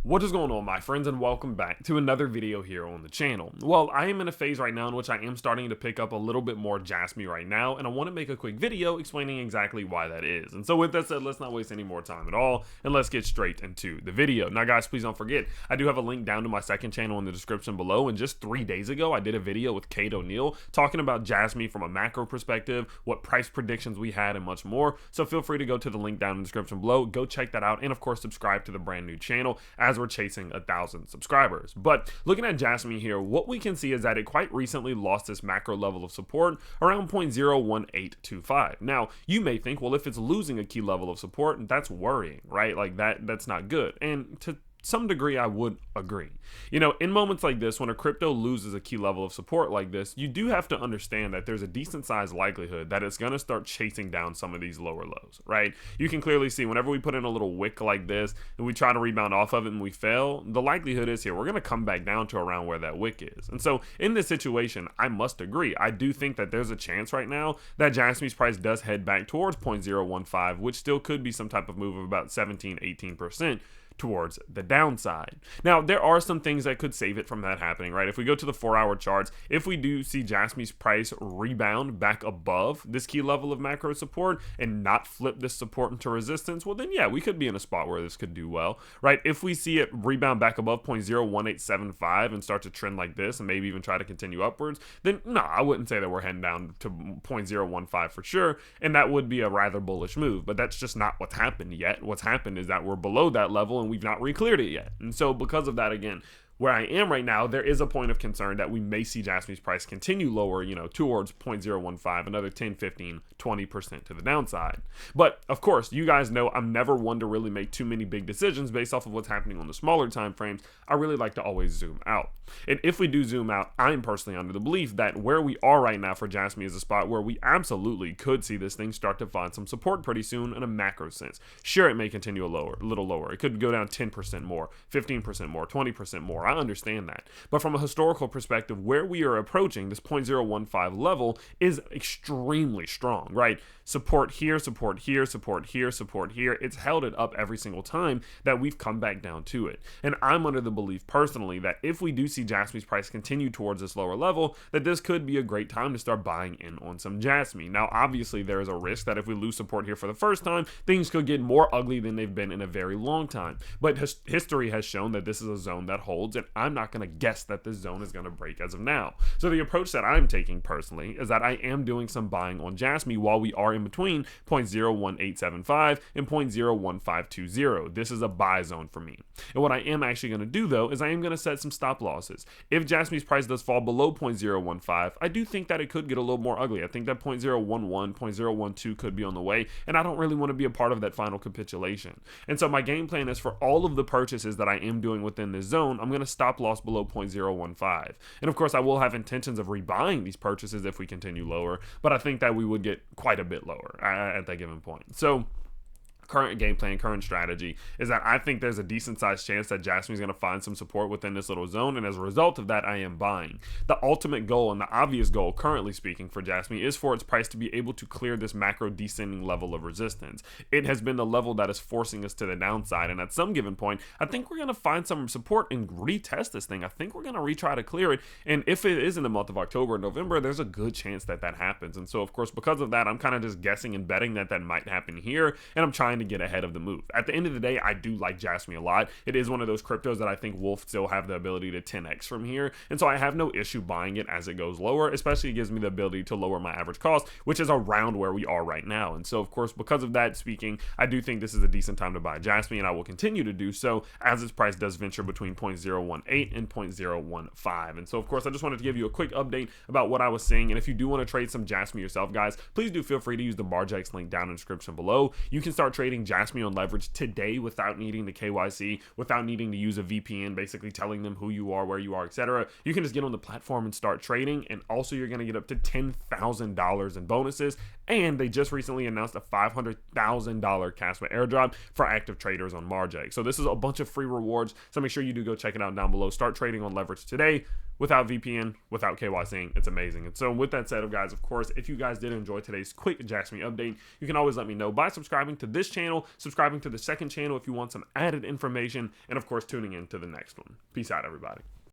What is going on, my friends, and welcome back to another video here on the channel. Well, I am in a phase right now in which I am starting to pick up a little bit more Jasmy right now, and I want to make a quick video explaining exactly why that is. And so with that said, let's not waste any more time at all, and let's get straight into the video. Now guys, please don't forget, I do have a link down to my second channel in the description below, and just 3 days ago, I did a video with Kate O'Neill talking about Jasmy from a macro perspective, what price predictions we had, and much more. So feel free to go to the link down in the description below, go check that out, and of course, subscribe to the brand new channel as we're chasing 1,000 subscribers. But looking at Jasmy here, what we can see is that it quite recently lost this macro level of support around 0.01825. Now, you may think, well, if it's losing a key level of support, that's worrying, right? Like that's not good. And to some degree, I would agree. You know, in moments like this, when a crypto loses a key level of support like this, you do have to understand that there's a decent sized likelihood that it's going to start chasing down some of these lower lows, right? You can clearly see whenever we put in a little wick like this and we try to rebound off of it and we fail, the likelihood is here we're going to come back down to around where that wick is. And so in this situation, I must agree. I do think that there's a chance right now that Jasmy's price does head back towards 0.015, which still could be some type of move of about 17-18% towards the downside. Now, there are some things that could save it from that happening, right? If we go to the 4-hour charts, if we do see Jasmy's price rebound back above this key level of macro support and not flip this support into resistance, well then yeah, we could be in a spot where this could do well, right? If we see it rebound back above 0.01875 and start to trend like this and maybe even try to continue upwards, then no, I wouldn't say that we're heading down to 0.015 for sure, and that would be a rather bullish move, but that's just not what's happened yet. What's happened is that we're below that level and we've not re-cleared it yet. And so because of that, again, where I am right now, there is a point of concern that we may see Jasmy's price continue lower, you know, towards 0.015, another 10, 15, 20% to the downside. But of course, you guys know I'm never one to really make too many big decisions based off of what's happening on the smaller time frames. I really like to always zoom out. And if we do zoom out, I'm personally under the belief that where we are right now for Jasmy is a spot where we absolutely could see this thing start to find some support pretty soon in a macro sense. Sure, it may continue a little lower. It could go down 10% more, 15% more, 20% more. I understand that. But from a historical perspective, where we are approaching this 0.015 level is extremely strong, right? Support here, support here, support here, support here. It's held it up every single time that we've come back down to it. And I'm under the belief personally that if we do see Jasmy's price continue towards this lower level, that this could be a great time to start buying in on some Jasmy. Now, obviously, there is a risk that if we lose support here for the first time, things could get more ugly than they've been in a very long time. But history has shown that this is a zone that holds, and I'm not going to guess that this zone is going to break as of now. So the approach that I'm taking personally is that I am doing some buying on Jasmy while we are in between 0.01875 and 0.01520. This is a buy zone for me. And what I am actually going to do though is I am going to set some stop losses. If Jasmy's price does fall below 0.015, I do think that it could get a little more ugly. I think that 0.011, 0.012 could be on the way, and I don't really want to be a part of that final capitulation. And so my game plan is for all of the purchases that I am doing within this zone, I'm going to stop loss below 0.015. And of course, I will have intentions of rebuying these purchases if we continue lower, but I think that we would get quite a bit lower at that given point. So current game plan, current strategy is that I think there's a decent sized chance that Jasmy is going to find some support within this little zone, and as a result of that, I am buying. The ultimate goal and the obvious goal, currently speaking, for Jasmy is for its price to be able to clear this macro descending level of resistance. It has been the level that is forcing us to the downside, and at some given point, I think we're going to find some support and retest this thing. I think we're going to retry to clear it, and if it is in the month of October and November, there's a good chance that that happens. And so, of course, because of that, I'm kind of just guessing and betting that that might happen here, and I'm trying to get ahead of the move. At the end of the day, I do like Jasmy a lot. It is one of those cryptos that I think will still have the ability to 10x from here, and so I have no issue buying it as it goes lower, especially it gives me the ability to lower my average cost, which is around where we are right now. And so, of course, because of that speaking, I do think this is a decent time to buy Jasmy, and I will continue to do so as its price does venture between 0.018 and 0.015. And so, of course, I just wanted to give you a quick update about what I was seeing, and if you do want to trade some Jasmy yourself, guys, please do feel free to use the Barjax link down in the description below. You can start trading Jasmy on leverage today without needing the KYC, without needing to use a VPN, basically telling them who you are, where you are, etc. You can just get on the platform and start trading, and also you're going to get up to $10,000 in bonuses And they just recently announced a $500,000 Casper airdrop for active traders on Marjay. So this is a bunch of free rewards. So make sure you do go check it out down below. Start trading on leverage today without VPN, without KYCing. It's amazing. And so with that said, guys, of course, if you guys did enjoy today's quick Jasmy update, you can always let me know by subscribing to this channel, subscribing to the second channel if you want some added information, and of course tuning in to the next one. Peace out, everybody.